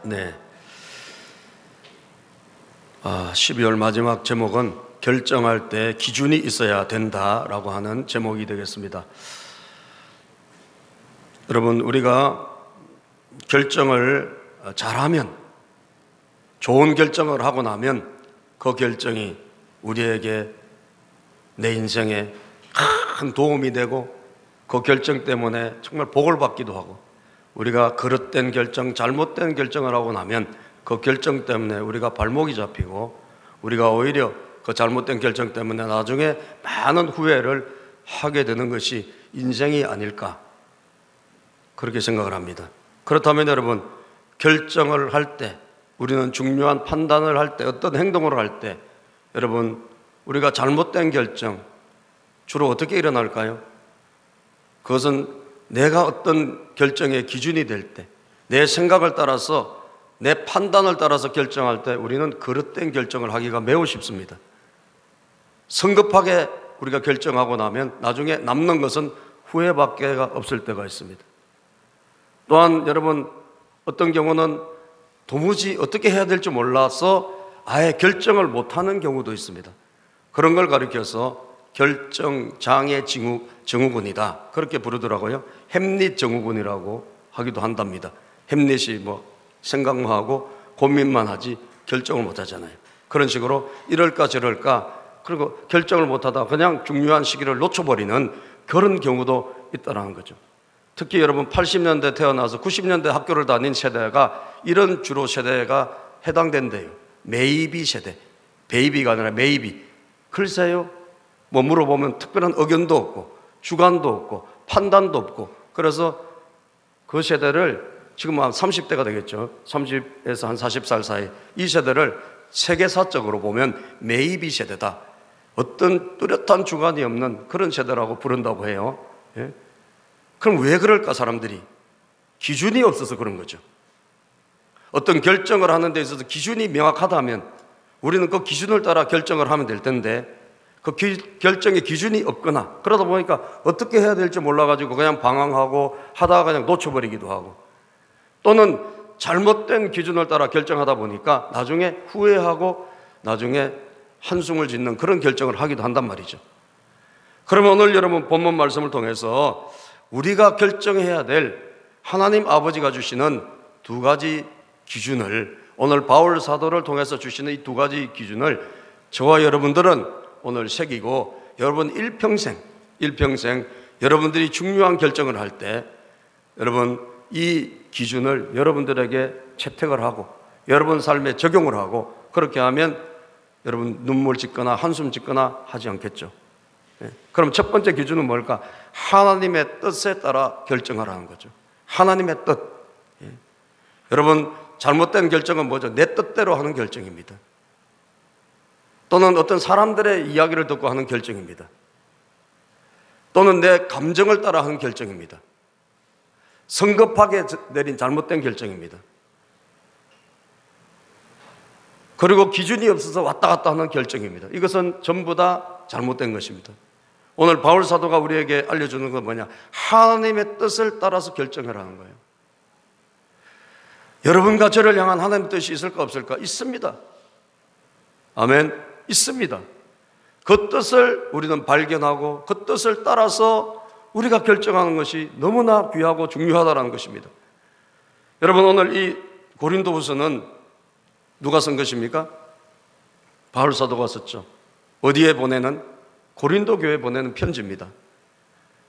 네. 12월 마지막 제목은 결정할 때 기준이 있어야 된다라고 하는 제목이 되겠습니다. 여러분, 우리가 결정을 잘하면, 좋은 결정을 하고 나면 그 결정이 우리에게 내 인생에 큰 도움이 되고 그 결정 때문에 정말 복을 받기도 하고, 우리가 그릇된 결정, 잘못된 결정을 하고 나면 그 결정 때문에 우리가 발목이 잡히고 우리가 오히려 그 잘못된 결정 때문에 나중에 많은 후회를 하게 되는 것이 인생이 아닐까, 그렇게 생각을 합니다. 그렇다면 여러분, 결정을 할 때, 우리는 중요한 판단을 할 때, 어떤 행동을 할 때, 여러분, 우리가 잘못된 결정 주로 어떻게 일어날까요? 그것은 내가 어떤 결정의 기준이 될 때, 내 생각을 따라서, 내 판단을 따라서 결정할 때 우리는 그릇된 결정을 하기가 매우 쉽습니다. 성급하게 우리가 결정하고 나면 나중에 남는 것은 후회밖에 없을 때가 있습니다. 또한 여러분, 어떤 경우는 도무지 어떻게 해야 될지 몰라서 아예 결정을 못하는 경우도 있습니다. 그런 걸 가리켜서 결정장애 증후군이다, 그렇게 부르더라고요. 햄릿 증후군이라고 하기도 한답니다. 햄릿이 생각만 하고 고민만 하지 결정을 못 하잖아요. 그런 식으로 이럴까 저럴까, 그리고 결정을 못하다 그냥 중요한 시기를 놓쳐버리는 그런 경우도 있다는 거죠. 특히 여러분, 80년대 태어나서 90년대 학교를 다닌 세대가 이런 주로 세대가 해당된대요. 메이비 세대, 베이비가 아니라 메이비. 글쎄요, 물어보면 특별한 의견도 없고 주관도 없고 판단도 없고, 그래서 그 세대를 지금 한 30대가 되겠죠. 30에서 한 40살 사이, 이 세대를 세계사적으로 보면 메이비 세대다, 어떤 뚜렷한 주관이 없는 그런 세대라고 부른다고 해요. 예? 그럼 왜 그럴까? 사람들이 기준이 없어서 그런 거죠. 어떤 결정을 하는 데 있어서 기준이 명확하다면 우리는 그 기준을 따라 결정을 하면 될 텐데, 그 결정의 기준이 없거나 그러다 보니까 어떻게 해야 될지 몰라가지고 그냥 방황하고 하다가 그냥 놓쳐버리기도 하고, 또는 잘못된 기준을 따라 결정하다 보니까 나중에 후회하고 나중에 한숨을 짓는 그런 결정을 하기도 한단 말이죠. 그러면 오늘 여러분 본문 말씀을 통해서 우리가 결정해야 될 하나님 아버지가 주시는 두 가지 기준을, 오늘 바울 사도를 통해서 주시는 이 두 가지 기준을 저와 여러분들은 오늘 새기고, 여러분 일평생 여러분들이 중요한 결정을 할 때 여러분 이 기준을 여러분들에게 채택을 하고 여러분 삶에 적용을 하고, 그렇게 하면 여러분 눈물 짓거나 한숨 짓거나 하지 않겠죠. 그럼 첫 번째 기준은 뭘까? 하나님의 뜻에 따라 결정하라는 거죠. 하나님의 뜻. 여러분, 잘못된 결정은 뭐죠? 내 뜻대로 하는 결정입니다. 또는 어떤 사람들의 이야기를 듣고 하는 결정입니다. 또는 내 감정을 따라 하는 결정입니다. 성급하게 내린 잘못된 결정입니다. 그리고 기준이 없어서 왔다 갔다 하는 결정입니다. 이것은 전부 다 잘못된 것입니다. 오늘 바울 사도가 우리에게 알려주는 건 뭐냐? 하나님의 뜻을 따라서 결정을 하는 거예요. 여러분과 저를 향한 하나님의 뜻이 있을까 없을까? 있습니다. 아멘. 있습니다. 그 뜻을 우리는 발견하고 그 뜻을 따라서 우리가 결정하는 것이 너무나 귀하고 중요하다는 것입니다. 여러분, 오늘 이 고린도후서는 누가 쓴 것입니까? 바울 사도가 썼죠. 어디에 보내는? 고린도 교회에 보내는 편지입니다.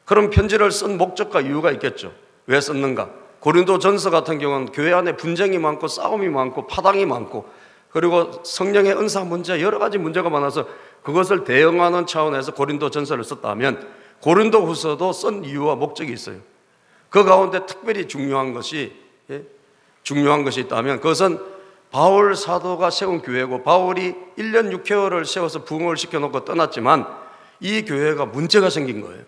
그럼 편지를 쓴 목적과 이유가 있겠죠. 왜 썼는가? 고린도 전서 같은 경우는 교회 안에 분쟁이 많고 싸움이 많고 파당이 많고, 그리고 성령의 은사 문제, 여러 가지 문제가 많아서 그것을 대응하는 차원에서 고린도 전서를 썼다면, 고린도 후서도 쓴 이유와 목적이 있어요. 그 가운데 특별히 중요한 것이 있다면 그것은 바울 사도가 세운 교회고, 바울이 1년 6개월을 세워서 부흥을 시켜놓고 떠났지만 이 교회가 문제가 생긴 거예요.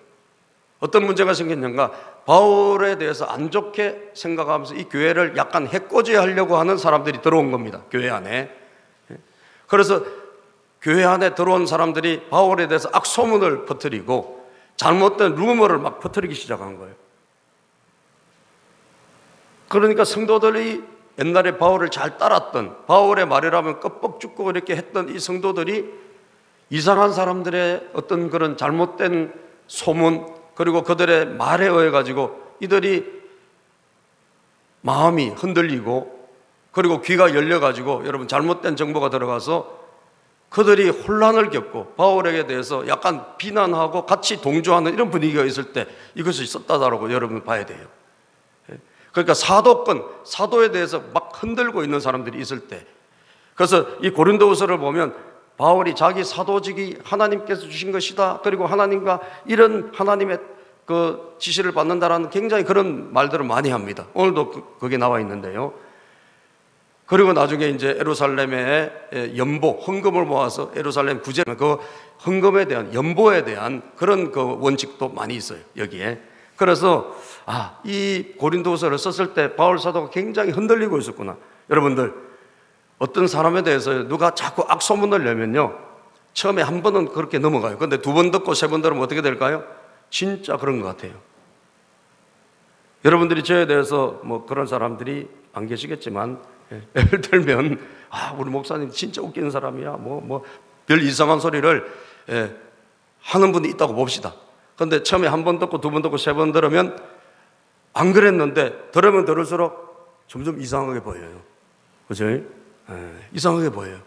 어떤 문제가 생겼는가? 바울에 대해서 안 좋게 생각하면서 이 교회를 약간 해코지하려고 하는 사람들이 들어온 겁니다. 교회 안에. 그래서 교회 안에 들어온 사람들이 바울에 대해서 악소문을 퍼뜨리고 잘못된 루머를 막 퍼뜨리기 시작한 거예요. 그러니까 성도들이 옛날에 바울을 잘 따랐던, 바울의 말이라면 껍벅 죽고 이렇게 했던 이 성도들이 이상한 사람들의 어떤 그런 잘못된 소문, 그리고 그들의 말에 의해 가지고 이들이 마음이 흔들리고, 그리고 귀가 열려 가지고 여러분 잘못된 정보가 들어가서 그들이 혼란을 겪고 바울에게 대해서 약간 비난하고 같이 동조하는 이런 분위기가 있을 때 이것이 있었다라고 여러분 봐야 돼요. 그러니까 사도권, 사도에 대해서 막 흔들고 있는 사람들이 있을 때, 그래서 이 고린도후서를 보면 바울이 자기 사도직이 하나님께서 주신 것이다, 그리고 하나님과 이런 하나님의 그 지시를 받는다라는 굉장히 그런 말들을 많이 합니다. 오늘도 그게 나와 있는데요. 그리고 나중에 이제 예루살렘의 연보, 헌금을 모아서 예루살렘 구제, 그 헌금에 대한, 연보에 대한 그런 그 원칙도 많이 있어요, 여기에. 그래서 이 고린도후서를 썼을 때 바울 사도가 굉장히 흔들리고 있었구나. 여러분들, 어떤 사람에 대해서 누가 자꾸 악소문을 내면요, 처음에 한 번은 그렇게 넘어가요. 그런데 두 번 듣고 세 번 들으면 어떻게 될까요? 진짜 그런 것 같아요. 여러분들이 저에 대해서 뭐 그런 사람들이 안 계시겠지만, 예를 들면 우리 목사님 진짜 웃기는 사람이야, 별 이상한 소리를 하는 분이 있다고 봅시다. 그런데 처음에 한 번 듣고 두 번 듣고 세 번 들으면 안 그랬는데 들으면 들을수록 점점 이상하게 보여요. 그죠? 이상하게 보여요.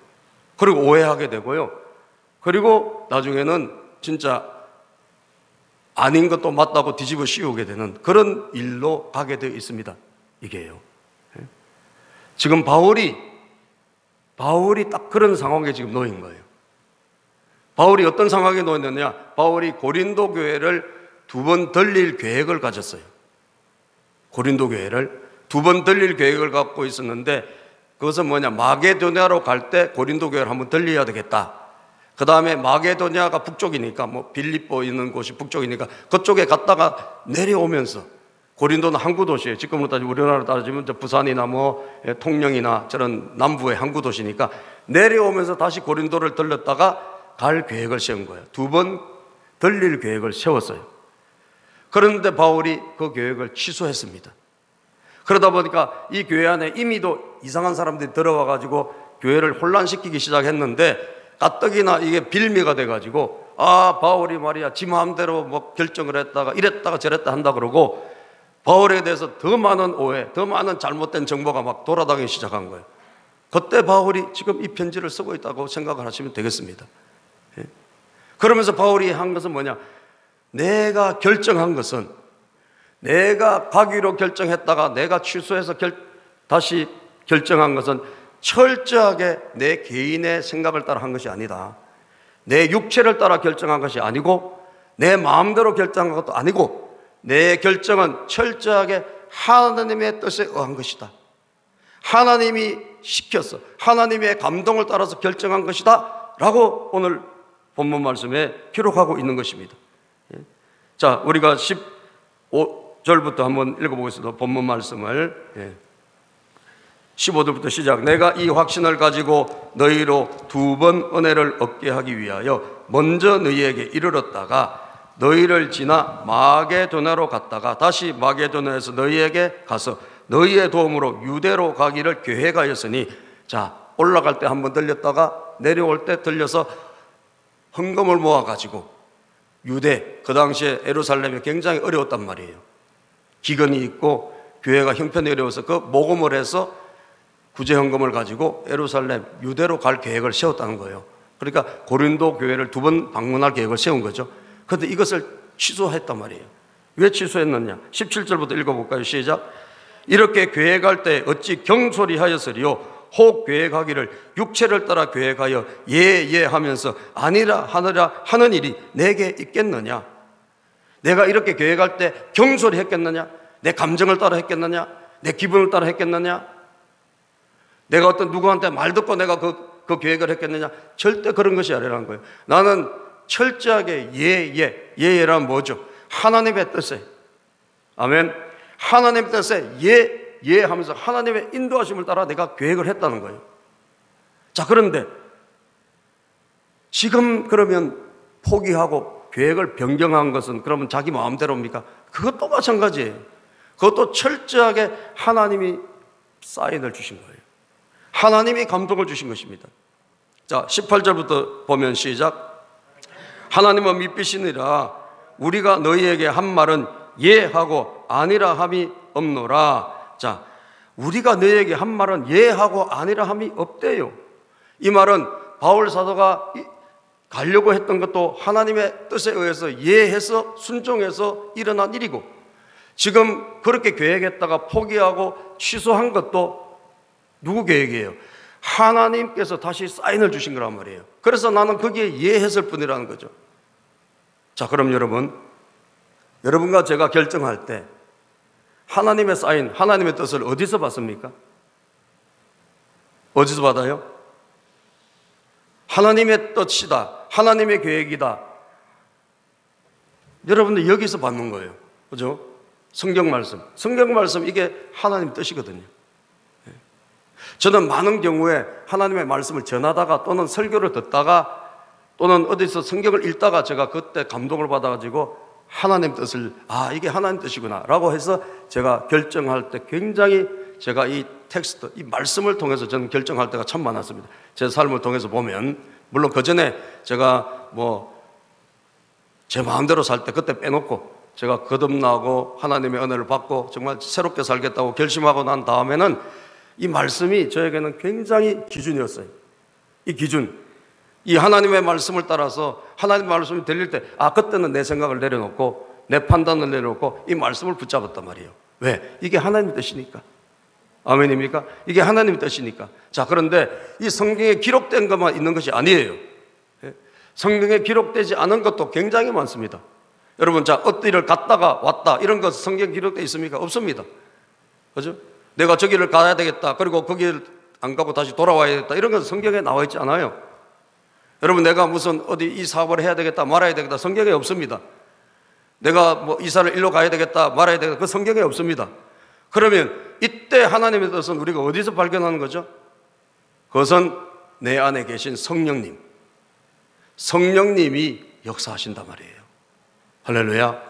그리고 오해하게 되고요. 그리고 나중에는 진짜 아닌 것도 맞다고 뒤집어 씌우게 되는 그런 일로 가게 되어 있습니다. 이게요. 지금 바울이 딱 그런 상황에 지금 놓인 거예요. 바울이 어떤 상황에 놓였느냐? 바울이 고린도 교회를 두 번 들릴 계획을 가졌어요. 고린도 교회를 두 번 들릴 계획을 갖고 있었는데, 그것은 뭐냐? 마게도냐로 갈 때 고린도 교회를 한번 들려야 되겠다. 그 다음에 마게도냐가 북쪽이니까, 빌립보 있는 곳이 북쪽이니까 그쪽에 갔다가 내려오면서, 고린도는 항구 도시예요. 지금으로 따지면 우리나라로 따지면 부산이나 통영이나 저런 남부의 항구 도시니까 내려오면서 다시 고린도를 들렀다가 갈 계획을 세운 거예요. 두 번 들릴 계획을 세웠어요. 그런데 바울이 그 계획을 취소했습니다. 그러다 보니까 이 교회 안에 이미도 이상한 사람들이 들어와 가지고 교회를 혼란시키기 시작했는데, 가뜩이나 이게 빌미가 돼 가지고 바울이 말이야 지 마음대로 결정을 했다가 이랬다가 저랬다 한다 그러고, 바울에 대해서 더 많은 오해, 더 많은 잘못된 정보가 막 돌아다니기 시작한 거예요. 그때 바울이 지금 이 편지를 쓰고 있다고 생각을 하시면 되겠습니다. 그러면서 바울이 한 것은 뭐냐? 내가 결정한 것은, 내가 가기로 결정했다가 내가 취소해서 다시 결정한 것은 철저하게 내 개인의 생각을 따라 한 것이 아니다. 내 육체를 따라 결정한 것이 아니고, 내 마음대로 결정한 것도 아니고, 내 결정은 철저하게 하나님의 뜻에 의한 것이다. 하나님이 시켰어, 하나님의 감동을 따라서 결정한 것이다 라고 오늘 본문 말씀에 기록하고 있는 것입니다. 자, 우리가 15절부터 한번 읽어보겠습니다. 본문 말씀을. 15절부터 시작. 내가 이 확신을 가지고 너희로 두 번 은혜를 얻게 하기 위하여 먼저 너희에게 이르렀다가 너희를 지나 마게도냐로 갔다가 다시 마게도냐에서 너희에게 가서 너희의 도움으로 유대로 가기를 계획하였으니, 자, 올라갈 때 한번 들렸다가 내려올 때 들려서 헌금을 모아가지고 유대, 그 당시에 예루살렘이 굉장히 어려웠단 말이에요. 기근이 있고 교회가 형편이 어려워서 그 모금을 해서 구제 헌금을 가지고 예루살렘, 유대로 갈 계획을 세웠다는 거예요. 그러니까 고린도 교회를 두 번 방문할 계획을 세운 거죠. 그런데 이것을 취소했단 말이에요. 왜 취소했느냐? 17절부터 읽어볼까요? 시작. 이렇게 계획할 때 어찌 경솔히 하였으리요? 혹 계획하기를 육체를 따라 계획하여 예 하면서 아니라 하느라 하는 일이 내게 있겠느냐? 내가 이렇게 계획할 때 경솔히 했겠느냐? 내 감정을 따라 했겠느냐? 내 기분을 따라 했겠느냐? 내가 어떤 누구한테 말 듣고 내가 그 계획을 했겠느냐? 절대 그런 것이 아니라는 거예요. 나는 철저하게 예라는 뭐죠? 하나님의 뜻에, 아멘, 하나님의 뜻에 예 하면서 하나님의 인도하심을 따라 내가 계획을 했다는 거예요. 자, 그런데 지금 그러면 포기하고 계획을 변경한 것은 그러면 자기 마음대로입니까? 그것도 마찬가지예요. 그것도 철저하게 하나님이 사인을 주신 거예요. 하나님이 감동을 주신 것입니다. 자, 18절부터 보면 시작. 하나님은 미쁘시니라. 우리가 너희에게 한 말은 예하고 아니라 함이 없노라. 자, 우리가 너희에게 한 말은 예하고 아니라 함이 없대요. 이 말은 바울 사도가 가려고 했던 것도 하나님의 뜻에 의해서 예해서 순종해서 일어난 일이고, 지금 그렇게 계획했다가 포기하고 취소한 것도 누구 계획이에요? 하나님께서 다시 사인을 주신 거란 말이에요. 그래서 나는 거기에 예했을 뿐이라는 거죠. 자, 그럼 여러분과 제가 결정할 때 하나님의 사인, 하나님의 뜻을 어디서 받습니까? 어디서 받아요? 하나님의 뜻이다, 하나님의 계획이다, 여러분들 여기서 받는 거예요. 그죠? 성경 말씀 이게 하나님 뜻이거든요. 저는 많은 경우에 하나님의 말씀을 전하다가 또는 설교를 듣다가 또는 어디서 성경을 읽다가 제가 그때 감동을 받아가지고 하나님 뜻을, 이게 하나님 뜻이구나 라고 해서 제가 결정할 때 굉장히, 제가 이 텍스트, 이 말씀을 통해서 저는 결정할 때가 참 많았습니다. 제 삶을 통해서 보면, 물론 그 전에 제가 제 마음대로 살 때 그때 빼놓고 제가 거듭나고 하나님의 은혜를 받고 정말 새롭게 살겠다고 결심하고 난 다음에는 이 말씀이 저에게는 굉장히 기준이었어요. 이 기준, 이 하나님의 말씀을 따라서 하나님의 말씀이 들릴 때 그때는 내 생각을 내려놓고 내 판단을 내려놓고 이 말씀을 붙잡았단 말이에요. 왜? 이게 하나님의 뜻이니까. 아멘입니까? 이게 하나님의 뜻이니까. 자, 그런데 이 성경에 기록된 것만 있는 것이 아니에요. 성경에 기록되지 않은 것도 굉장히 많습니다. 여러분, 자, 어디를 갔다가 왔다 이런 것 성경에 기록되어 있습니까? 없습니다. 그죠? 내가 저기를 가야 되겠다, 그리고 거기를 안 가고 다시 돌아와야겠다, 이런 것은 성경에 나와 있지 않아요. 여러분, 내가 무슨 어디 이 사업을 해야 되겠다, 말아야 되겠다, 성경에 없습니다. 내가 이사를 일로 가야 되겠다, 말아야 되겠다, 그 성경에 없습니다. 그러면 이때 하나님의 뜻은 우리가 어디서 발견하는 거죠? 그것은 내 안에 계신 성령님이 역사하신단 말이에요. 할렐루야.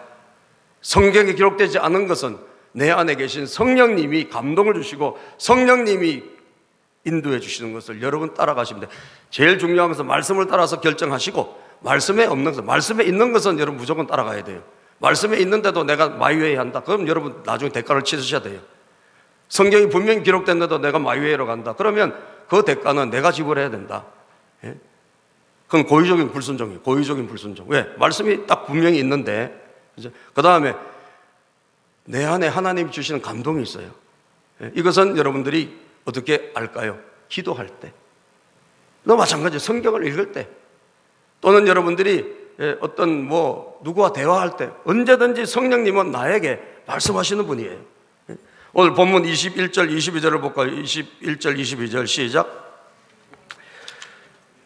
성경에 기록되지 않은 것은 내 안에 계신 성령님이 감동을 주시고 성령님이 인도해 주시는 것을 여러분 따라가시면 돼요. 제일 중요한 것은 말씀을 따라서 결정하시고, 말씀에 없는 것, 말씀에 있는 것은 여러분 무조건 따라가야 돼요. 말씀에 있는데도 내가 마이웨이 한다, 그럼 여러분 나중에 대가를 치르셔야 돼요. 성경이 분명히 기록됐는데도 내가 마이웨이로 간다, 그러면 그 대가는 내가 지불해야 된다. 예? 그건 고의적인 불순종이에요. 고의적인 불순종. 왜? 말씀이 딱 분명히 있는데. 그 다음에 내 안에 하나님이 주시는 감동이 있어요. 예? 이것은 여러분들이 어떻게 알까요? 기도할 때, 너 마찬가지 성경을 읽을 때, 또는 여러분들이 어떤 누구와 대화할 때 언제든지 성령님은 나에게 말씀하시는 분이에요. 오늘 본문 21절 22절을 볼까요? 21절 22절 시작.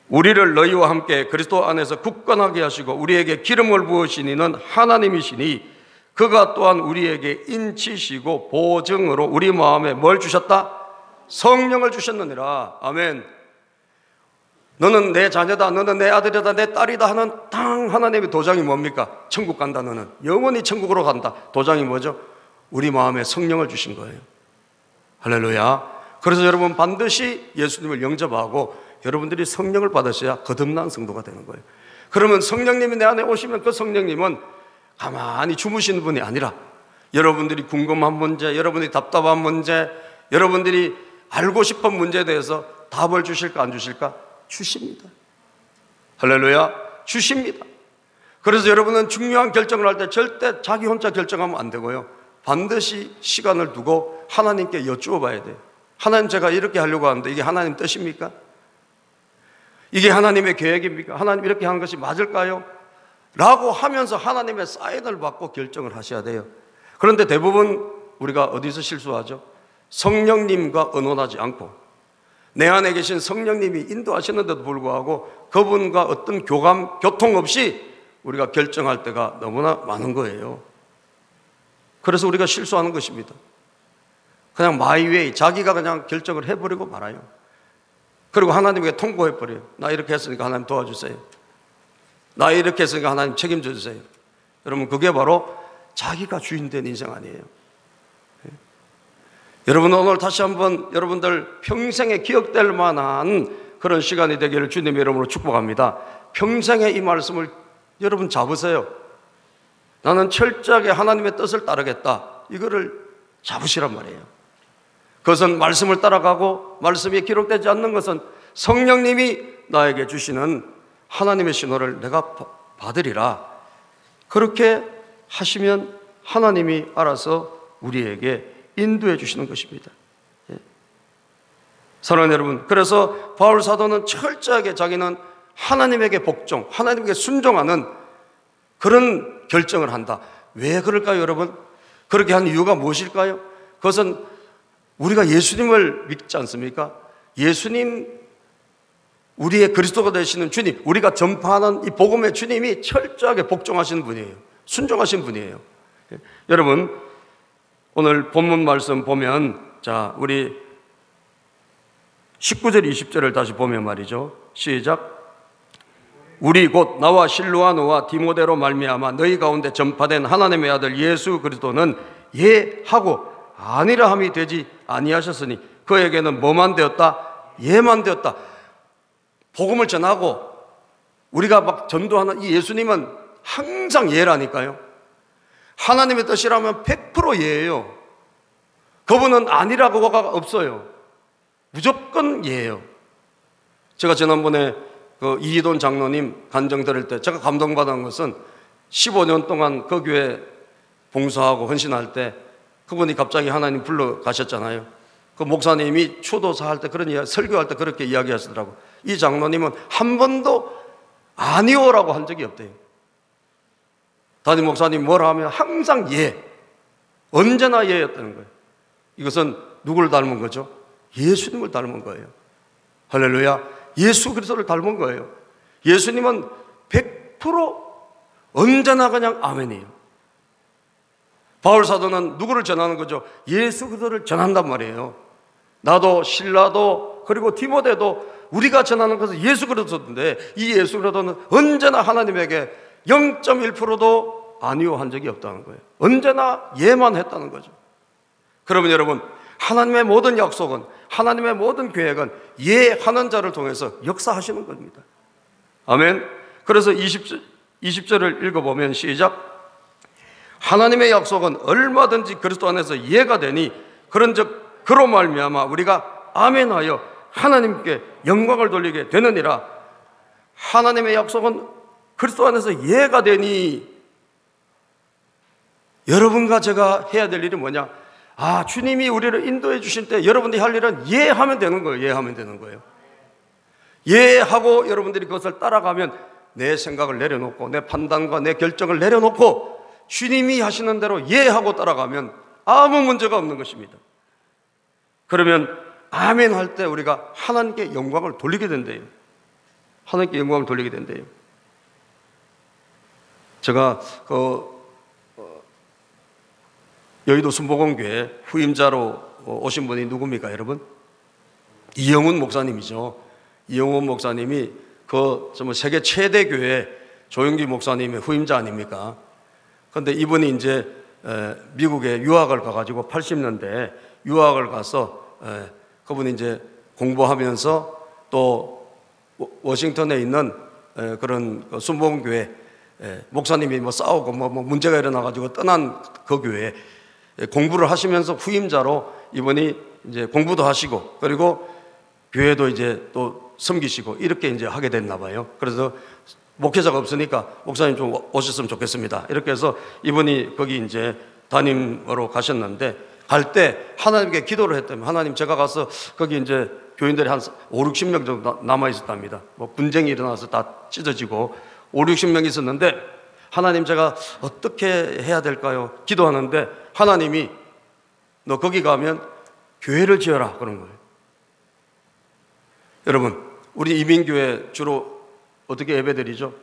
우리를 너희와 함께 그리스도 안에서 굳건하게 하시고 우리에게 기름을 부으신 이는 하나님이시니 그가 또한 우리에게 인치시고 보증으로 우리 마음에 뭘 주셨다? 성령을 주셨느니라. 아멘. 너는 내 자녀다, 너는 내 아들이다, 내 딸이다 하는 딱 하나님의 도장이 뭡니까? 천국 간다, 너는 영원히 천국으로 간다. 도장이 뭐죠? 우리 마음에 성령을 주신 거예요. 할렐루야. 그래서 여러분 반드시 예수님을 영접하고 여러분들이 성령을 받으셔야 거듭난 성도가 되는 거예요. 그러면 성령님이 내 안에 오시면 그 성령님은 가만히 주무시는 분이 아니라 여러분들이 궁금한 문제, 여러분들이 답답한 문제, 여러분들이 알고 싶은 문제에 대해서 답을 주실까 안 주실까? 주십니다. 할렐루야. 주십니다. 그래서 여러분은 중요한 결정을 할 때 절대 자기 혼자 결정하면 안 되고요, 반드시 시간을 두고 하나님께 여쭈어 봐야 돼요. 하나님, 제가 이렇게 하려고 하는데 이게 하나님 뜻입니까? 이게 하나님의 계획입니까? 하나님 이렇게 하는 것이 맞을까요? 라고 하면서 하나님의 사인을 받고 결정을 하셔야 돼요. 그런데 대부분 우리가 어디서 실수하죠? 성령님과 의논하지 않고 내 안에 계신 성령님이 인도하시는데도 불구하고 그분과 어떤 교통 없이 우리가 결정할 때가 너무나 많은 거예요. 그래서 우리가 실수하는 것입니다. 그냥 마이웨이, 자기가 그냥 결정을 해버리고 말아요. 그리고 하나님에게 통보해버려요. 나 이렇게 했으니까 하나님 도와주세요. 나 이렇게 했으니까 하나님 책임져 주세요. 여러분, 그게 바로 자기가 주인된 인생 아니에요. 여러분 오늘 다시 한번 여러분들 평생에 기억될 만한 그런 시간이 되기를 주님의 이름으로 축복합니다. 평생에 이 말씀을 여러분 잡으세요. 나는 철저하게 하나님의 뜻을 따르겠다. 이거를 잡으시란 말이에요. 그것은 말씀을 따라가고 말씀이 기록되지 않는 것은 성령님이 나에게 주시는 하나님의 신호를 내가 받으리라. 그렇게 하시면 하나님이 알아서 우리에게 인도해 주시는 것입니다. 사랑하는 여러분, 그래서 바울 사도는 철저하게 자기는 하나님에게 복종, 하나님에게 순종하는 그런 결정을 한다. 왜 그럴까요, 여러분? 그렇게 한 이유가 무엇일까요? 그것은 우리가 예수님을 믿지 않습니까? 예수님, 우리의 그리스도가 되시는 주님, 우리가 전파하는 이 복음의 주님이 철저하게 복종하시는 분이에요. 순종하신 분이에요. 여러분, 오늘 본문 말씀 보면, 자, 우리 19절, 20절을 다시 보면 말이죠. 시작. 우리 곧 나와 실루아노와 디모데로 말미암아 너희 가운데 전파된 하나님의 아들 예수 그리스도는 예하고 아니라 함이 되지 아니하셨으니 그에게는 뭐만 되었다? 예만 되었다. 복음을 전하고 우리가 막 전도하는 이 예수님은 항상 예라니까요. 하나님의 뜻이라면 100% 예예요. 그분은 아니라고가 없어요. 무조건 예예요. 제가 지난번에 그 이희돈 장로님 간증 들을 때 제가 감동받은 것은 15년 동안 그 교회 봉사하고 헌신할 때 그분이 갑자기 하나님 불러 가셨잖아요. 그 목사님이 추도사 할 때 그런 이야기, 설교할 때 그렇게 이야기하시더라고. 이 장로님은 한 번도 아니오라고 한 적이 없대요. 담임 목사님 뭐라 하면 항상 예, 언제나 예였다는 거예요. 이것은 누구를 닮은 거죠? 예수님을 닮은 거예요. 할렐루야. 예수 그리스도를 닮은 거예요. 예수님은 100% 언제나 그냥 아멘이에요. 바울 사도는 누구를 전하는 거죠? 예수 그리스도를 전한단 말이에요. 나도 신라도 그리고 디모데도 우리가 전하는 것은 예수 그리스도인데 이 예수 그리스도는 언제나 하나님에게 0.1%도 아니요 한 적이 없다는 거예요. 언제나 예만 했다는 거죠. 그러면 여러분, 하나님의 모든 약속은, 하나님의 모든 계획은 예하는 자를 통해서 역사하시는 겁니다. 아멘. 그래서 20절을 읽어보면 시작. 하나님의 약속은 얼마든지 그리스도 안에서 예가 되니 그런즉 그로 말미암아 우리가 아멘하여 하나님께 영광을 돌리게 되느니라. 하나님의 약속은 그리스도 안에서 예가 되니 여러분과 제가 해야 될 일이 뭐냐? 아, 주님이 우리를 인도해 주실 때 여러분들이 할 일은 예하면 되는 거예요. 예하면 되는 거예요. 예하고 여러분들이 그것을 따라가면 내 생각을 내려놓고 내 판단과 내 결정을 내려놓고 주님이 하시는 대로 예하고 따라가면 아무 문제가 없는 것입니다. 그러면 아멘 할 때 우리가 하나님께 영광을 돌리게 된대요. 하나님께 영광을 돌리게 된대요. 제가 여의도 순복음교회 후임자로 오신 분이 누굽니까, 여러분? 이영훈 목사님이죠. 이영훈 목사님이 세계 최대 교회 조영기 목사님의 후임자 아닙니까? 그런데 이분이 이제 미국에 유학을 가가지고 80년대 유학을 가서 그분이 이제 공부하면서 또 워싱턴에 있는 그런 순복음교회 목사님이 뭐 싸우고 뭐 문제가 일어나가지고 떠난 그 교회에 공부를 하시면서 후임자로 이분이 이제 공부도 하시고 그리고 교회도 이제 또 섬기시고 이렇게 이제 하게 됐나 봐요. 그래서 목회자가 없으니까 목사님 좀 오셨으면 좋겠습니다. 이렇게 해서 이분이 거기 이제 담임으로 가셨는데 갈 때 하나님께 기도를 했다면 하나님 제가 가서 거기 이제 교인들이 한 5, 60명 정도 남아 있었답니다. 뭐 분쟁이 일어나서 다 찢어지고 5, 60명 있었는데 하나님 제가 어떻게 해야 될까요? 기도하는데 하나님이 너 거기 가면 교회를 지어라 그런 거예요. 여러분, 우리 이민교회 주로 어떻게 예배드리죠?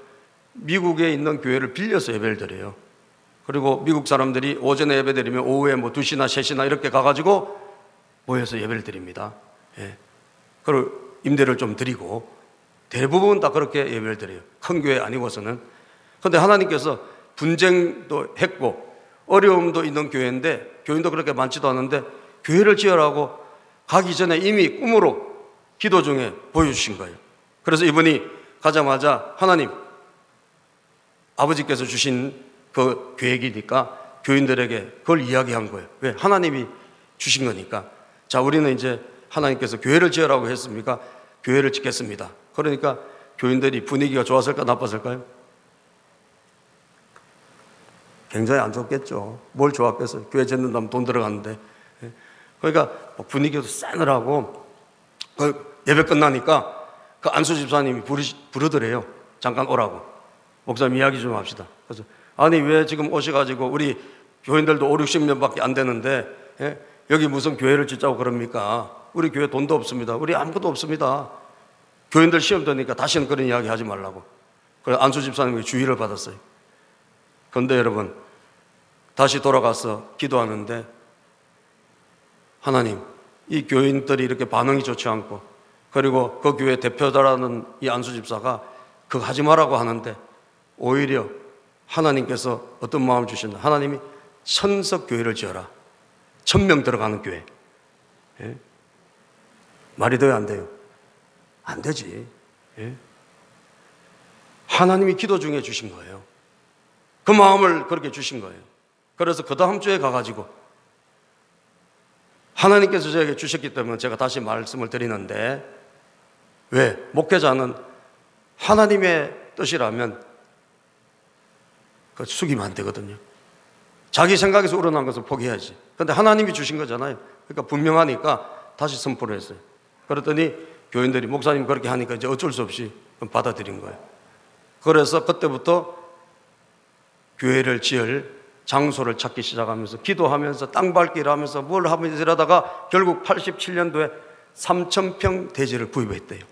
미국에 있는 교회를 빌려서 예배를 드려요. 그리고 미국 사람들이 오전에 예배드리면 오후에 뭐 2시나 3시나 이렇게 가가지고 모여서 예배를 드립니다. 예. 그리고 임대를 좀 드리고 대부분 다 그렇게 예배를 드려요. 큰 교회 아니고서는. 그런데 하나님께서 분쟁도 했고 어려움도 있는 교회인데 교인도 그렇게 많지도 않은데 교회를 지으라고 가기 전에 이미 꿈으로 기도 중에 보여주신 거예요. 그래서 이분이 가자마자 하나님, 아버지께서 주신 그 계획이니까 교인들에게 그걸 이야기한 거예요. 왜? 하나님이 주신 거니까. 자, 우리는 이제 하나님께서 교회를 지으라고 했습니까? 교회를 짓겠습니다. 그러니까 교인들이 분위기가 좋았을까 나빴을까요? 굉장히 안 좋겠죠. 뭘 좋았겠어요? 교회 짓는다면 돈 들어가는데. 그러니까 분위기도 싸늘하고 예배 끝나니까 그 안수 집사님이 부르더래요. 잠깐 오라고. 목사님 이야기 좀 합시다. 그래서 아니 왜 지금 오셔가지고 우리 교인들도 5, 60명밖에 안 되는데 여기 무슨 교회를 짓자고 그럽니까? 우리 교회 돈도 없습니다. 우리 아무것도 없습니다. 교인들 시험 드니까 다시는 그런 이야기 하지 말라고. 그래서 안수 집사님이 주의를 받았어요. 그런데 여러분, 다시 돌아가서 기도하는데 하나님, 이 교인들이 이렇게 반응이 좋지 않고 그리고 그 교회 대표자라는 이 안수 집사가 그거 하지 말라고 하는데 오히려 하나님께서 어떤 마음을 주셨나? 하나님이 천석 교회를 지어라. 1000명 들어가는 교회. 예? 말이 돼요, 안 돼요? 안 되지. 예? 하나님이 기도 중에 주신 거예요. 그 마음을 그렇게 주신 거예요. 그래서 그 다음 주에 가가지고 하나님께서 저에게 주셨기 때문에 제가 다시 말씀을 드리는데, 왜? 목회자는 하나님의 뜻이라면 그 숙이면 안 되거든요. 자기 생각에서 우러난 것을 포기해야지. 그런데 하나님이 주신 거잖아요. 그러니까 분명하니까 다시 선포를 했어요. 그랬더니 교인들이 목사님 그렇게 하니까 이제 어쩔 수 없이 받아들인 거예요. 그래서 그때부터 교회를 지을 장소를 찾기 시작하면서 기도하면서 땅 밟기를 하면서 뭘 하면서 이러다가 결국 87년도에 3,000평 대지를 구입했대요.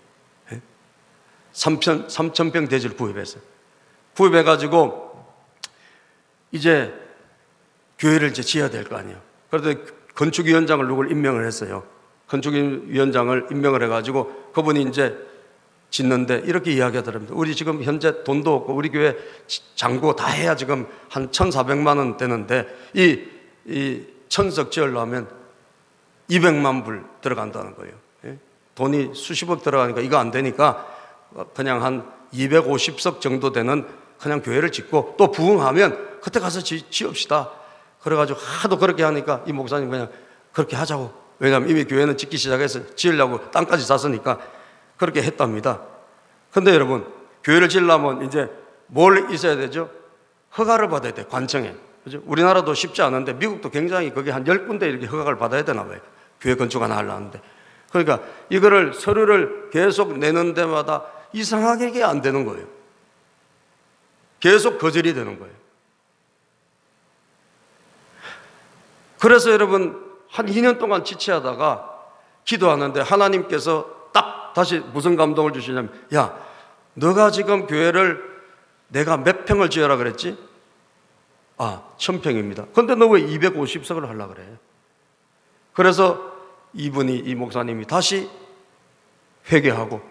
3,000평 대지를 구입했어요. 구입해가지고 이제 교회를 이제 지어야 될 거 아니에요. 그래서 건축위원장을 누굴 임명을 했어요. 건축위원장을 임명을 해가지고 그분이 이제 짓는데 이렇게 이야기하더랍니다. 우리 지금 현재 돈도 없고 우리 교회 장고 다 해야 지금 한 1,400만 원 되는데 이 천석 지으려면 200만 불 들어간다는 거예요. 돈이 수십억 들어가니까 이거 안 되니까 그냥 한 250석 정도 되는 그냥 교회를 짓고 또 부흥하면 그때 가서 지읍시다. 그래가지고 하도 그렇게 하니까 이 목사님 그냥 그렇게 하자고. 왜냐하면 이미 교회는 짓기 시작해서 지으려고 땅까지 샀으니까 그렇게 했답니다. 근데 여러분, 교회를 지으려면 이제 뭘 있어야 되죠? 허가를 받아야 돼, 관청에. 그죠? 우리나라도 쉽지 않은데 미국도 굉장히 거기 한 10군데 이렇게 허가를 받아야 되나 봐요. 교회 건축 하나 하려는데. 그러니까 이거를 서류를 계속 내는 데마다 이상하게 이게 안 되는 거예요. 계속 거절이 되는 거예요. 그래서 여러분, 한 2년 동안 지체하다가 기도하는데 하나님께서 딱 다시 무슨 감동을 주시냐면, 야, 너가 지금 교회를 내가 몇 평을 지어라 그랬지? 1,000평입니다. 근데 너 왜 250석을 하려고 그래? 그래서 이 목사님이 다시 회개하고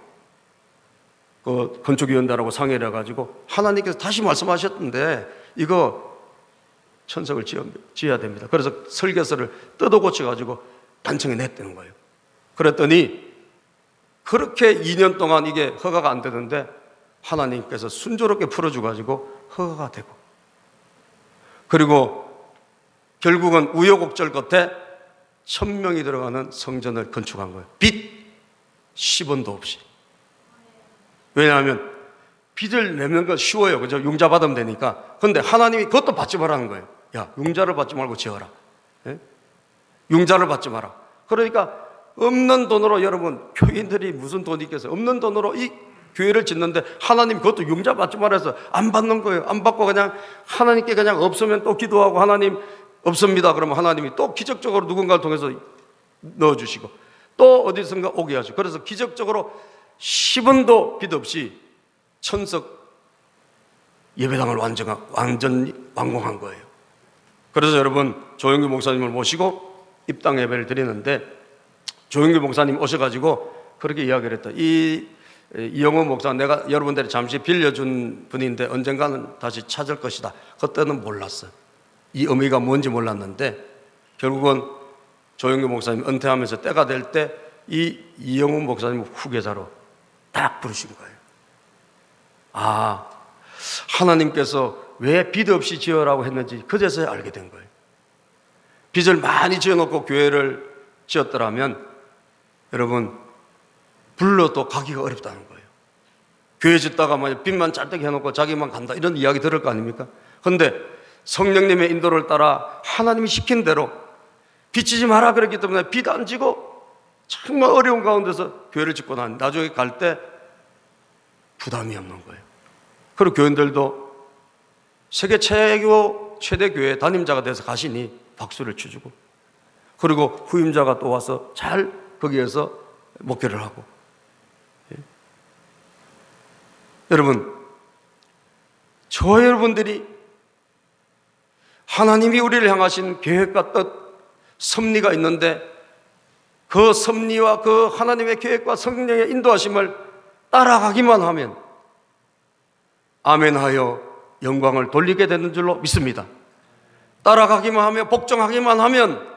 그 건축위원장하고 상의를 해가지고 하나님께서 다시 말씀하셨던데 이거 천석을 지어야 됩니다. 그래서 설계서를 뜯어 고쳐가지고 단청에 냈다는 거예요. 그랬더니 그렇게 2년 동안 이게 허가가 안 되는데 하나님께서 순조롭게 풀어줘가지고 허가가 되고, 그리고 결국은 우여곡절 끝에 1,000명이 들어가는 성전을 건축한 거예요. 빚 10원도 없이. 왜냐하면 빚을 내는 건 쉬워요. 그죠? 융자 받으면 되니까. 그런데 하나님이 그것도 받지 말라는 거예요. 야, 융자를 받지 말고 지어라. 예? 융자를 받지 마라. 그러니까 없는 돈으로, 여러분, 교인들이 무슨 돈이 있겠어요? 없는 돈으로 이 교회를 짓는데 하나님 그것도 융자 받지 말아서 안 받는 거예요. 안 받고 그냥 하나님께 그냥 없으면 또 기도하고 하나님 없습니다. 그러면 하나님이 또 기적적으로 누군가를 통해서 넣어주시고 또 어디선가 오게 하시고, 그래서 기적적으로 10원도 빚 없이 천석 예배당을 완전히 완공한 거예요. 그래서 여러분, 조영규 목사님을 모시고 입당 예배를 드리는데 조영규 목사님 오셔가지고 그렇게 이야기를 했다. 이영호 목사, 내가 여러분들이 잠시 빌려준 분인데 언젠가는 다시 찾을 것이다. 그때는 몰랐어요. 이 의미가 뭔지 몰랐는데 결국은 조영규 목사님 은퇴하면서 때가 될 때 이 이영훈 목사님 후계자로 딱 부르신 거예요. 아, 하나님께서 왜 빚 없이 지으라고 했는지 그제서야 알게 된 거예요. 빚을 많이 지어놓고 교회를 지었더라면 여러분 불러도 가기가 어렵다는 거예요. 교회 짓다가 만약 빚만 짤떡 해놓고 자기만 간다 이런 이야기 들을 거 아닙니까? 그런데 성령님의 인도를 따라 하나님이 시킨 대로 빚지지 마라 그랬기 때문에 빚 안 지고 정말 어려운 가운데서 교회를 짓고 나중에 갈 때 부담이 없는 거예요. 그리고 교인들도 세계 최대 교회 담임자가 돼서 가시니 박수를 쳐주고, 그리고 후임자가 또 와서 잘 거기에서 목회를 하고. 예. 여러분, 저와 여러분들이 하나님이 우리를 향하신 계획과 뜻, 섭리가 있는데 그 섭리와 그 하나님의 계획과 성령의 인도하심을 따라가기만 하면 아멘하여 영광을 돌리게 되는 줄로 믿습니다. 따라가기만 하면, 복종하기만 하면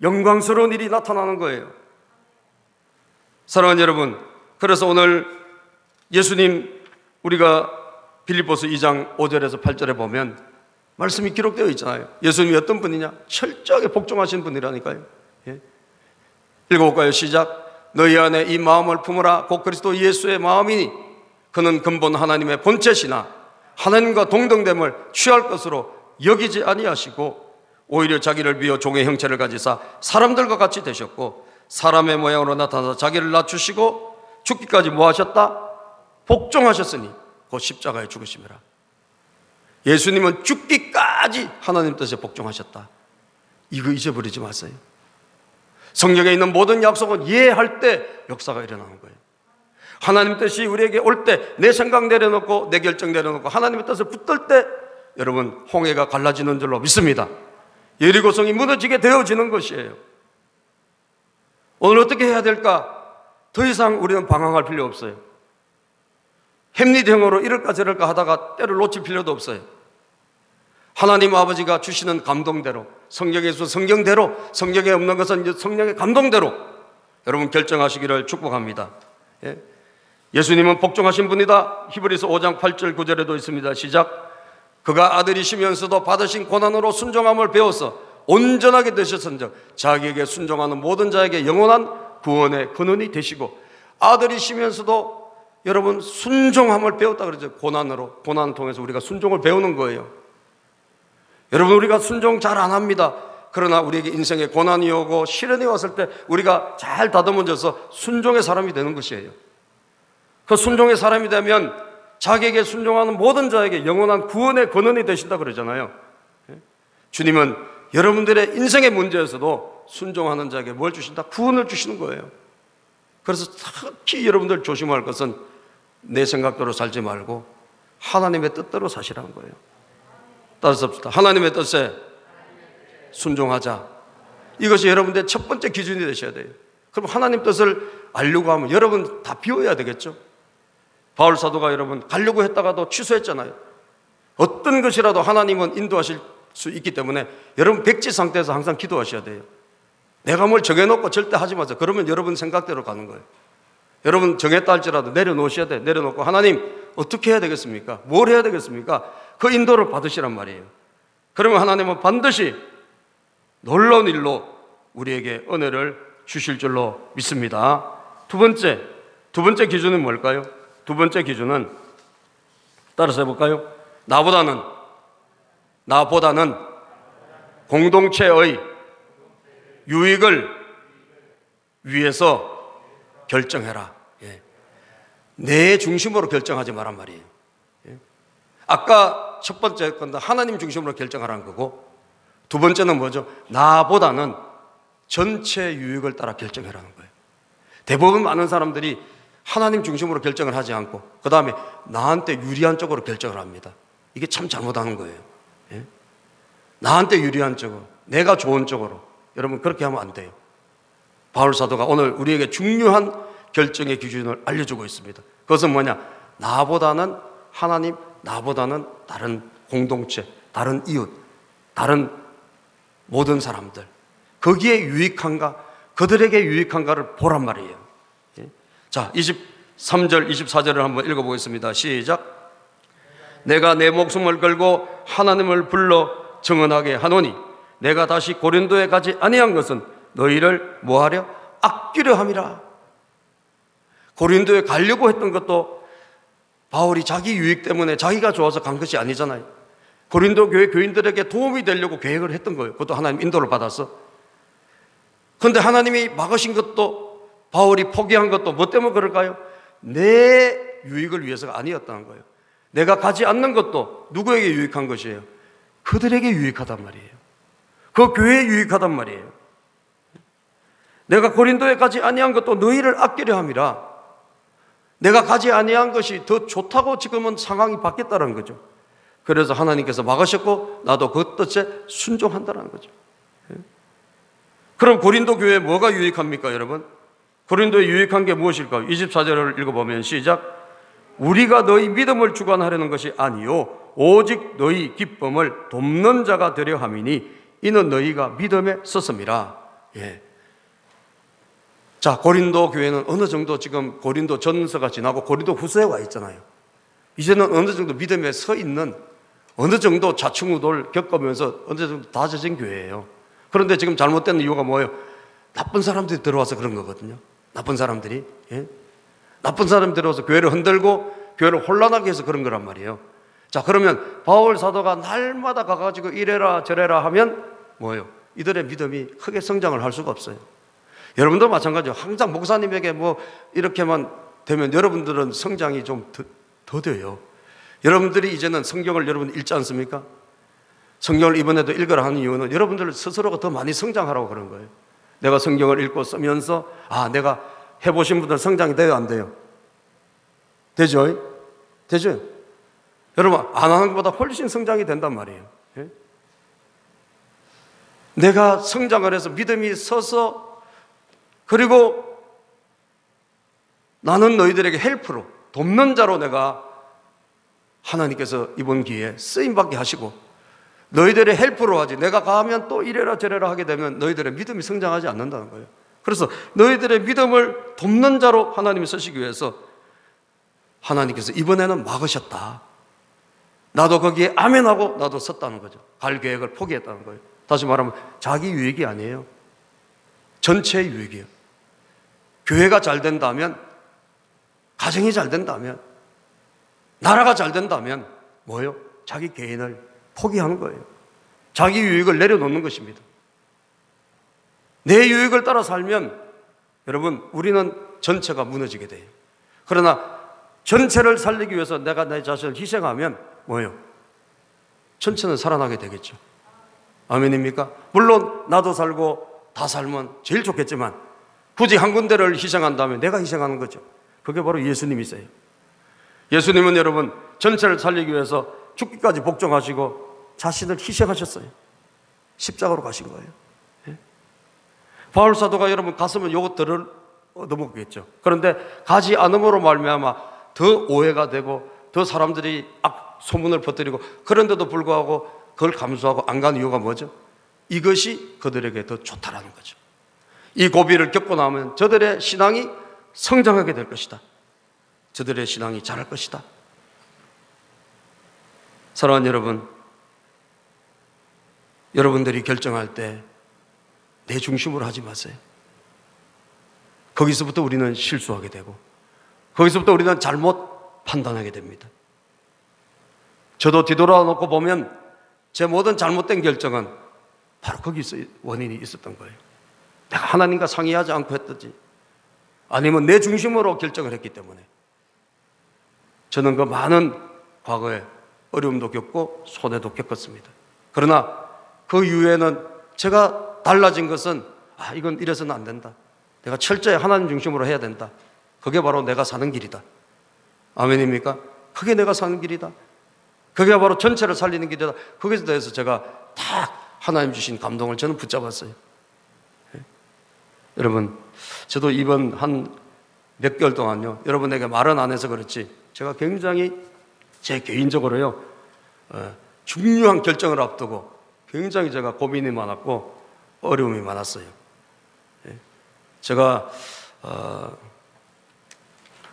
영광스러운 일이 나타나는 거예요. 사랑하는 여러분, 그래서 오늘 예수님, 우리가 빌립보서 2장 5절에서 8절에 보면 말씀이 기록되어 있잖아요. 예수님이 어떤 분이냐? 철저하게 복종하신 분이라니까요. 예? 읽어볼까요? 시작. 너희 안에 이 마음을 품으라. 곧 그리스도 예수의 마음이니 그는 근본 하나님의 본체시나 하나님과 동등됨을 취할 것으로 여기지 아니하시고 오히려 자기를 비워 종의 형체를 가지사 사람들과 같이 되셨고 사람의 모양으로 나타나서 자기를 낮추시고 죽기까지 뭐 하셨다? 복종하셨으니 곧 십자가에 죽으심이라. 예수님은 죽기까지 하나님 뜻에 복종하셨다. 이거 잊어버리지 마세요. 성경에 있는 모든 약속은 이해할 때 역사가 일어나는 거예요. 하나님 뜻이 우리에게 올 때 내 생각 내려놓고 내 결정 내려놓고 하나님의 뜻을 붙들 때 여러분 홍해가 갈라지는 줄로 믿습니다. 여리고성이 무너지게 되어지는 것이에요. 오늘 어떻게 해야 될까? 더 이상 우리는 방황할 필요 없어요. 햄릿형으로 이럴까 저럴까 하다가 때를 놓칠 필요도 없어요. 하나님 아버지가 주시는 감동대로, 성경에서 성경대로, 성경에 없는 것은 이제 성령의 감동대로 여러분 결정하시기를 축복합니다. 예? 예수님은 복종하신 분이다. 히브리서 5장 8절 9절에도 있습니다. 시작. 그가 아들이시면서도 받으신 고난으로 순종함을 배워서 온전하게 되셨은즉 자기에게 순종하는 모든 자에게 영원한 구원의 근원이 되시고, 아들이시면서도 여러분 순종함을 배웠다 그러죠. 고난으로, 고난을 통해서 우리가 순종을 배우는 거예요. 여러분 우리가 순종 잘 안 합니다. 그러나 우리에게 인생에 고난이 오고 시련이 왔을 때 우리가 잘 다듬어져서 순종의 사람이 되는 것이에요. 그 순종의 사람이 되면 자기에게 순종하는 모든 자에게 영원한 구원의 근원이 되신다 그러잖아요. 주님은 여러분들의 인생의 문제에서도 순종하는 자에게 뭘 주신다? 구원을 주시는 거예요. 그래서 특히 여러분들 조심할 것은 내 생각대로 살지 말고 하나님의 뜻대로 사시라는 거예요. 따라서 합시다. 하나님의 뜻에 순종하자. 이것이 여러분들의 첫 번째 기준이 되셔야 돼요. 그럼 하나님 뜻을 알려고 하면 여러분 다 비워야 되겠죠. 바울 사도가 여러분 가려고 했다가도 취소했잖아요. 어떤 것이라도 하나님은 인도하실 수 있기 때문에 여러분 백지 상태에서 항상 기도하셔야 돼요. 내가 뭘 정해놓고 절대 하지 마세요. 그러면 여러분 생각대로 가는 거예요. 여러분 정했다 할지라도 내려놓으셔야 돼요. 내려놓고 하나님 어떻게 해야 되겠습니까? 뭘 해야 되겠습니까? 그 인도를 받으시란 말이에요. 그러면 하나님은 반드시 놀라운 일로 우리에게 은혜를 주실 줄로 믿습니다. 두 번째 기준은 뭘까요? 두 번째 기준은 따라서 해볼까요? 나보다는 공동체의 유익을 위해서 결정해라. 예. 내 중심으로 결정하지 말란 말이에요. 예. 아까 첫 번째 건 하나님 중심으로 결정하라는 거고, 두 번째는 뭐죠? 나보다는 전체 유익을 따라 결정해라는 거예요. 대부분 많은 사람들이 하나님 중심으로 결정을 하지 않고 그 다음에 나한테 유리한 쪽으로 결정을 합니다. 이게 참 잘못하는 거예요. 예? 나한테 유리한 쪽으로, 내가 좋은 쪽으로. 여러분 그렇게 하면 안 돼요. 바울 사도가 오늘 우리에게 중요한 결정의 기준을 알려주고 있습니다. 그것은 뭐냐? 나보다는 하나님, 나보다는 다른 공동체, 다른 이웃, 다른 모든 사람들, 거기에 유익한가, 그들에게 유익한가를 보란 말이에요. 자, 23절, 24절을 한번 읽어보겠습니다. 시작. 내가 내 목숨을 걸고 하나님을 불러 증언하게 하노니 내가 다시 고린도에 가지 아니한 것은 너희를 뭐하려? 아끼려 함이라. 고린도에 가려고 했던 것도 바울이 자기 유익 때문에 자기가 좋아서 간 것이 아니잖아요. 고린도 교회 교인들에게 도움이 되려고 계획을 했던 거예요. 그것도 하나님 인도를 받아서. 그런데 하나님이 막으신 것도, 바울이 포기한 것도 뭐 때문에 그럴까요? 내 유익을 위해서가 아니었다는 거예요. 내가 가지 않는 것도 누구에게 유익한 것이에요? 그들에게 유익하단 말이에요. 그 교회에 유익하단 말이에요. 내가 고린도에 가지 아니한 것도 너희를 아끼려 함이라. 내가 가지 아니한 것이 더 좋다고 지금은 상황이 바뀌었다는 거죠. 그래서 하나님께서 막으셨고 나도 그 뜻에 순종한다는 거죠. 그럼 고린도 교회에 뭐가 유익합니까, 여러분? 고린도에 유익한 게 무엇일까요? 24절을 읽어보면 시작. 우리가 너희 믿음을 주관하려는 것이 아니요 오직 너희 기쁨을 돕는 자가 되려 함이니 이는 너희가 믿음에 섰음이라. 예. 자, 고린도 교회는 어느 정도 지금 고린도 전서가 지나고 고린도 후서에 와 있잖아요. 이제는 어느 정도 믿음에 서 있는, 어느 정도 좌충우돌 겪으면서 어느 정도 다져진 교회예요. 그런데 지금 잘못된 이유가 뭐예요? 나쁜 사람들이 들어와서 그런 거거든요. 나쁜 사람들이. 예? 나쁜 사람이 들어와서 교회를 흔들고 교회를 혼란하게 해서 그런 거란 말이에요. 자, 그러면 바울 사도가 날마다 가가지고 이래라 저래라 하면 뭐예요? 이들의 믿음이 크게 성장을 할 수가 없어요. 여러분도 마찬가지예요. 항상 목사님에게 뭐 이렇게만 되면 여러분들은 성장이 좀 더뎌요. 여러분들이 이제는 성경을 여러분 읽지 않습니까? 성경을 이번에도 읽으라 하는 이유는 여러분들 스스로가 더 많이 성장하라고 그런 거예요. 내가 성경을 읽고 쓰면서 내가 해보신 분들 성장이 돼요, 안 돼요? 되죠? 되죠? 여러분, 안 하는 것보다 훨씬 성장이 된단 말이에요. 예? 내가 성장을 해서 믿음이 서서, 그리고 나는 너희들에게 헬프로, 돕는 자로 내가 하나님께서 이번 기회에 쓰임받게 하시고, 너희들의 헬프로 하지, 내가 가면 또 이래라 저래라 하게 되면 너희들의 믿음이 성장하지 않는다는 거예요. 그래서 너희들의 믿음을 돕는 자로 하나님이 쓰시기 위해서 하나님께서 이번에는 막으셨다. 나도 거기에 아멘하고 나도 섰다는 거죠. 갈 계획을 포기했다는 거예요. 다시 말하면 자기 유익이 아니에요. 전체의 유익이에요. 교회가 잘 된다면, 가정이 잘 된다면, 나라가 잘 된다면 뭐예요? 자기 개인을 포기하는 거예요. 자기 유익을 내려놓는 것입니다. 내 유익을 따라 살면 여러분, 우리는 전체가 무너지게 돼요. 그러나 전체를 살리기 위해서 내가 내 자신을 희생하면 뭐예요? 전체는 살아나게 되겠죠. 아멘입니까? 물론 나도 살고 다 살면 제일 좋겠지만 굳이 한 군데를 희생한다면 내가 희생하는 거죠. 그게 바로 예수님이세요. 예수님은 여러분 전체를 살리기 위해서 죽기까지 복종하시고 자신을 희생하셨어요. 십자가로 가신 거예요. 예? 바울 사도가 여러분 갔으면 요것들을 얻어먹겠죠. 그런데 가지 않음으로 말미암아 더 오해가 되고 더 사람들이 소문을 퍼뜨리고, 그런데도 불구하고 그걸 감수하고 안 간 이유가 뭐죠? 이것이 그들에게 더 좋다라는 거죠. 이 고비를 겪고 나면 저들의 신앙이 성장하게 될 것이다. 저들의 신앙이 자랄 것이다. 사랑하는 여러분, 여러분들이 결정할 때 내 중심으로 하지 마세요. 거기서부터 우리는 실수하게 되고 거기서부터 우리는 잘못 판단하게 됩니다. 저도 뒤돌아놓고 보면 제 모든 잘못된 결정은 바로 거기서 원인이 있었던 거예요. 내가 하나님과 상의하지 않고 했든지 아니면 내 중심으로 결정을 했기 때문에 저는 그 많은 과거에 어려움도 겪고 손해도 겪었습니다. 그러나 그 이후에는 제가 달라진 것은 이건 이래서는 안 된다. 내가 철저히 하나님 중심으로 해야 된다. 그게 바로 내가 사는 길이다. 아멘입니까? 그게 내가 사는 길이다. 그게 바로 전체를 살리는 길이다. 거기에 대해서 제가 다 하나님 주신 감동을 저는 붙잡았어요. 예? 여러분, 저도 이번 한 몇 개월 동안요, 여러분에게 말은 안 해서 그렇지 제가 굉장히 제 개인적으로요 중요한 결정을 앞두고 굉장히 제가 고민이 많았고 어려움이 많았어요. 제가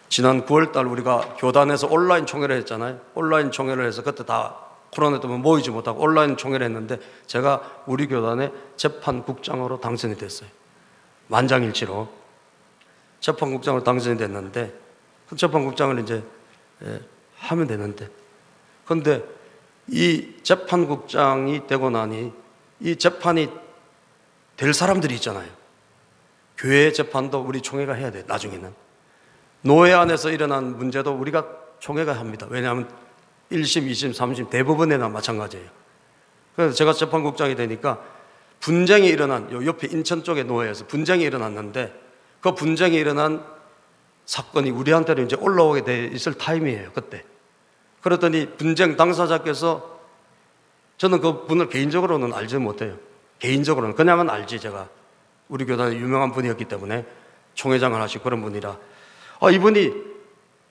지난 9월달 우리가 교단에서 온라인 총회를 했잖아요. 온라인 총회를 해서 그때 다 코로나 때문에 모이지 못하고 온라인 총회를 했는데 제가 우리 교단의 재판국장으로 당선이 됐어요. 만장일치로 재판국장으로 당선이 됐는데 그 재판국장을 이제 하면 되는데, 그런데 이 재판국장이 되고 나니 이 재판이 될 사람들이 있잖아요. 교회 재판도 우리 총회가 해야 돼. 나중에는 노예 안에서 일어난 문제도 우리가 총회가 합니다. 왜냐하면 1심, 2심, 3심 대법원에나 마찬가지예요. 그래서 제가 재판국장이 되니까 분쟁이 일어난 요 옆에 인천 쪽의 노예에서 분쟁이 일어났는데 그 분쟁이 일어난 사건이 우리한테로 이제 올라오게 돼 있을 타임이에요. 그때. 그랬더니 분쟁 당사자께서, 저는 그 분을 개인적으로는 알지 못해요. 개인적으로는 그냥은 알지. 제가 우리 교단에 유명한 분이었기 때문에 총회장을 하시고 그런 분이라 이분이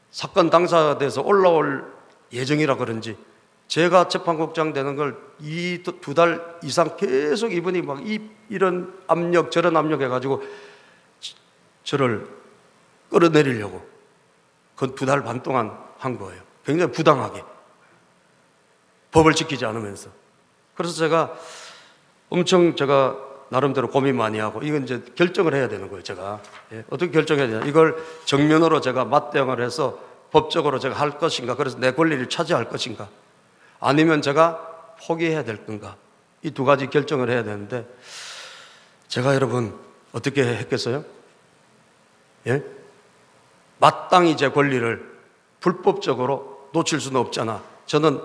사건 당사자가 돼서 올라올 예정이라 그런지 제가 재판국장 되는 걸 이 2달 이상 계속 이분이 막 이런 압력 저런 압력 해가지고 저를 끌어내리려고 그 2달 반 동안 한 거예요. 굉장히 부당하게 법을 지키지 않으면서. 그래서 제가 나름대로 고민 많이 하고 이건 이제 결정을 해야 되는 거예요. 제가 어떻게 결정해야 되냐, 이걸 정면으로 제가 맞대응을 해서 법적으로 제가 할 것인가, 그래서 내 권리를 차지할 것인가, 아니면 제가 포기해야 될 건가, 이 두 가지 결정을 해야 되는데 제가 여러분 어떻게 했겠어요? 마땅히 제 권리를 불법적으로 놓칠 수는 없잖아. 저는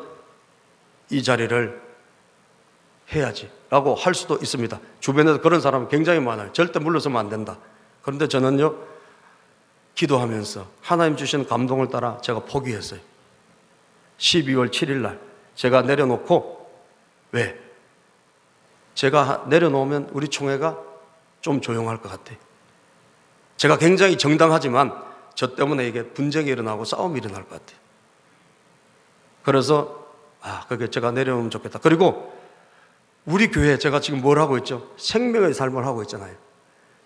이 자리를 해야지 라고 할 수도 있습니다. 주변에서 그런 사람은 굉장히 많아요. 절대 물러서면 안 된다. 그런데 저는요, 기도하면서 하나님 주신 감동을 따라 제가 포기했어요. 12월 7일 날 제가 내려놓고, 왜? 제가 내려놓으면 우리 총회가 좀 조용할 것 같아요. 제가 굉장히 정당하지만 저 때문에 이게 분쟁이 일어나고 싸움이 일어날 것 같아요. 그래서 그게 제가 내려오면 좋겠다. 그리고 우리 교회 제가 지금 뭘 하고 있죠? 생명의 삶을 하고 있잖아요.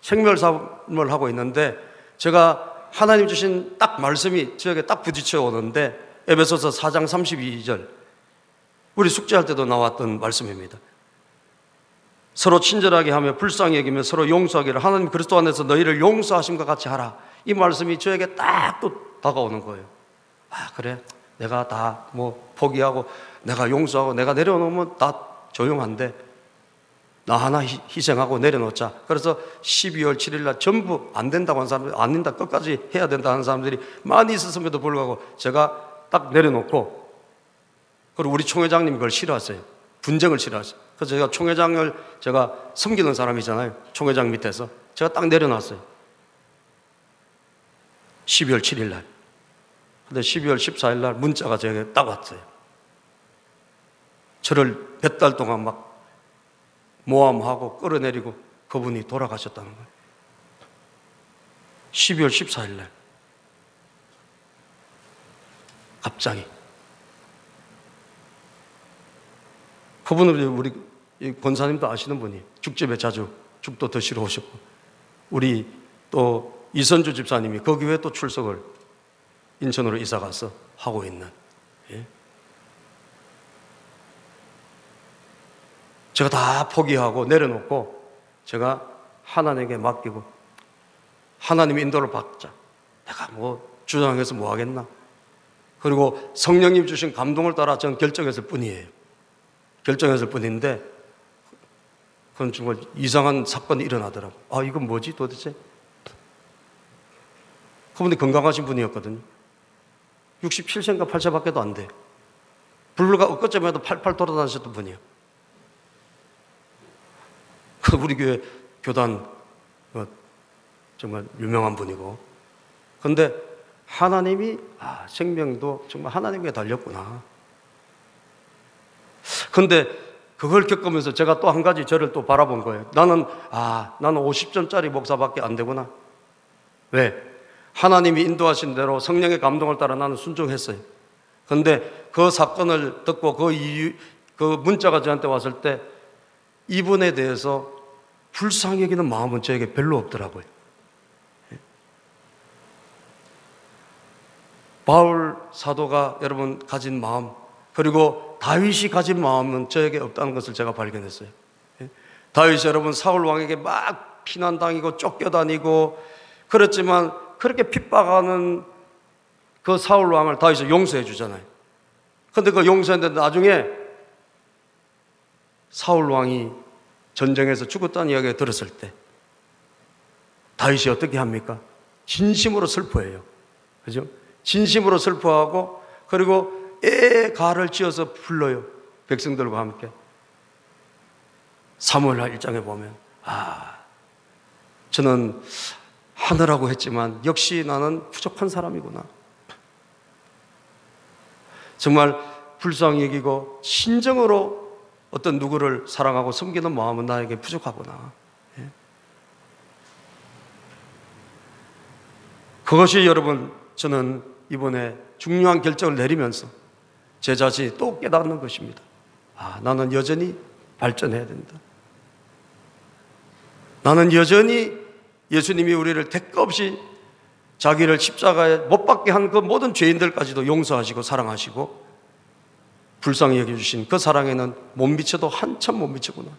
생명의 삶을 하고 있는데 제가 하나님 주신 딱 말씀이 저에게 딱 부딪혀 오는데 에베소서 4장 32절, 우리 숙제할 때도 나왔던 말씀입니다. 서로 친절하게 하며 불쌍히 여기며 서로 용서하기를 하나님 그리스도 안에서 너희를 용서하심과 같이 하라. 이 말씀이 저에게 딱 또 다가오는 거예요. 그래, 내가 다 포기하고 내가 용서하고 내가 내려놓으면 다 조용한데 나 하나 희생하고 내려놓자. 그래서 12월 7일 날 전부 안 된다고 하는 사람들이, 안 된다, 끝까지 해야 된다 하는 사람들이 많이 있었음에도 불구하고 제가 딱 내려놓고, 그리고 우리 총회장님이 그걸 싫어하세요. 분쟁을 싫어하세요. 그래서 제가 총회장을 제가 섬기는 사람이잖아요. 총회장 밑에서 제가 딱 내려놨어요. 12월 7일 날. 근데 12월 14일 날 문자가 제게 딱 왔어요. 저를 몇 달 동안 막 모함하고 끌어내리고 그분이 돌아가셨다는 거예요. 12월 14일 날 갑자기. 그분은 우리 권사님도 아시는 분이 죽집에 자주 죽도 드시러 오셨고, 우리 또 이선주 집사님이 그 교회 또 출석을 인천으로 이사 가서 하고 있는, 제가 다 포기하고 내려놓고 제가 하나님에게 맡기고 하나님의 인도를 받자. 내가 주장해서 뭐 하겠나. 그리고 성령님 주신 감동을 따라 저는 결정했을 뿐이에요. 결정했을 뿐인데 그건 정말 이상한 사건이 일어나더라고. 이건 뭐지 도대체? 그분이 건강하신 분이었거든요. 67세인가 8세밖에 안 돼요. 불과 엊그제만 해도 팔팔 돌아다니셨던 분이에요. 우리 교회 교단 정말 유명한 분이고, 그런데 하나님이 생명도 정말 하나님께 달렸구나. 그런데 그걸 겪으면서 제가 또 한 가지 저를 또 바라본 거예요. 나는 50점짜리 목사밖에 안 되구나. 왜? 하나님이 인도하신 대로 성령의 감동을 따라 나는 순종했어요. 그런데 그 사건을 듣고 그 문자가 저한테 왔을 때 이분에 대해서 불쌍히 여기는 마음은 저에게 별로 없더라고요. 바울 사도가 여러분 가진 마음, 그리고 다윗이 가진 마음은 저에게 없다는 것을 제가 발견했어요. 다윗이 여러분 사울 왕에게 막 피난당하고 쫓겨다니고 그렇지만 그렇게 핍박하는 그 사울 왕을 다윗이 용서해 주잖아요. 그런데 그 용서했는데 나중에 사울 왕이 전쟁에서 죽었다는 이야기를 들었을 때 다윗이 어떻게 합니까? 진심으로 슬퍼해요. 그죠? 진심으로 슬퍼하고 그리고 애가를 지어서 불러요. 백성들과 함께. 사무엘하 1장에 보면 저는 하느라고 했지만 역시 나는 부족한 사람이구나. 정말 불쌍히 여기고 신정으로 어떤 누구를 사랑하고 섬기는 마음은 나에게 부족하구나. 그것이 여러분 저는 이번에 중요한 결정을 내리면서 제 자신이 또 깨닫는 것입니다. 나는 여전히 발전해야 된다. 나는 여전히 예수님이 우리를 대가 없이 자기를 십자가에 못 박게 한 그 모든 죄인들까지도 용서하시고 사랑하시고 불쌍히 여겨주신 그 사랑에는 못 미쳐도 한참 못 미치구나.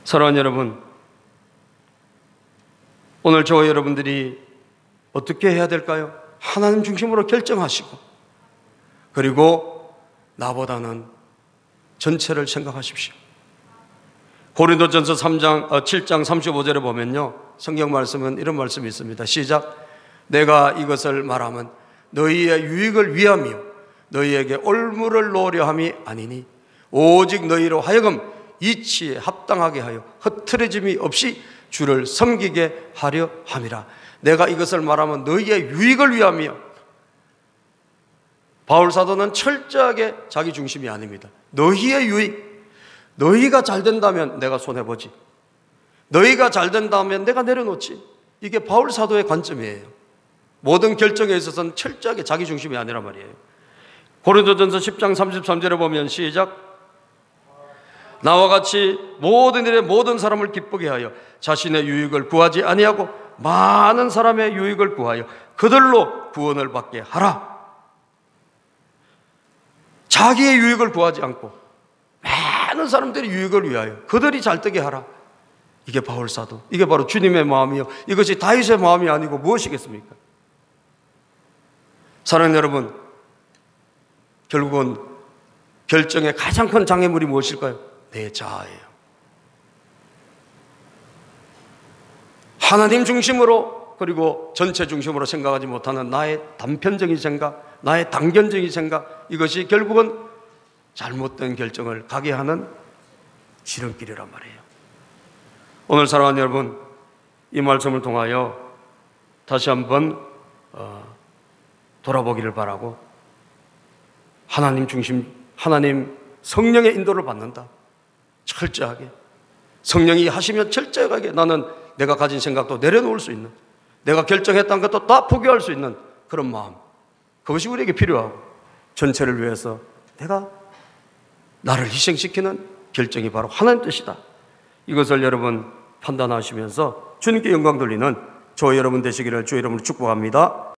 사랑하는 여러분, 오늘 저와 여러분들이 어떻게 해야 될까요? 하나님 중심으로 결정하시고 그리고 나보다는 전체를 생각하십시오. 고린도전서 7장 35절에 보면요, 성경 말씀은 이런 말씀이 있습니다. 시작. 내가 이것을 말하면 너희의 유익을 위함이요 너희에게 올무를 놓으려 함이 아니니 오직 너희로 하여금 이치에 합당하게 하여 흐트러짐이 없이 주를 섬기게 하려 함이라. 내가 이것을 말하면 너희의 유익을 위함이요. 바울 사도는 철저하게 자기 중심이 아닙니다. 너희의 유익, 너희가 잘 된다면 내가 손해보지, 너희가 잘 된다면 내가 내려놓지. 이게 바울 사도의 관점이에요. 모든 결정에 있어서는 철저하게 자기 중심이 아니란 말이에요. 고린도전서 10장 33절에 보면 시작. 나와 같이 모든 일에 모든 사람을 기쁘게 하여 자신의 유익을 구하지 아니하고 많은 사람의 유익을 구하여 그들로 구원을 받게 하라. 자기의 유익을 구하지 않고 많은 사람들의 유익을 위하여 그들이 잘되게 하라. 이게 바울 사도, 이게 바로 주님의 마음이요, 이것이 다윗의 마음이 아니고 무엇이겠습니까? 사랑하는 여러분, 결국은 결정의 가장 큰 장애물이 무엇일까요? 내 자아예요. 하나님 중심으로 그리고 전체 중심으로 생각하지 못하는 나의 단편적인 생각, 나의 단견적인 생각, 이것이 결국은 잘못된 결정을 가게 하는 지름길이란 말이에요. 오늘 사랑하는 여러분, 이 말씀을 통하여 다시 한번 돌아보기를 바라고, 하나님 중심, 하나님 성령의 인도를 받는다. 철저하게 성령이 하시면 철저하게 나는 내가 가진 생각도 내려놓을 수 있는, 내가 결정했던 것도 다 포기할 수 있는 그런 마음, 그것이 우리에게 필요하고, 전체를 위해서 내가 나를 희생시키는 결정이 바로 하나님 뜻이다. 이것을 여러분 판단하시면서 주님께 영광 돌리는 저와 여러분 되시기를 주의 이름으로 축복합니다.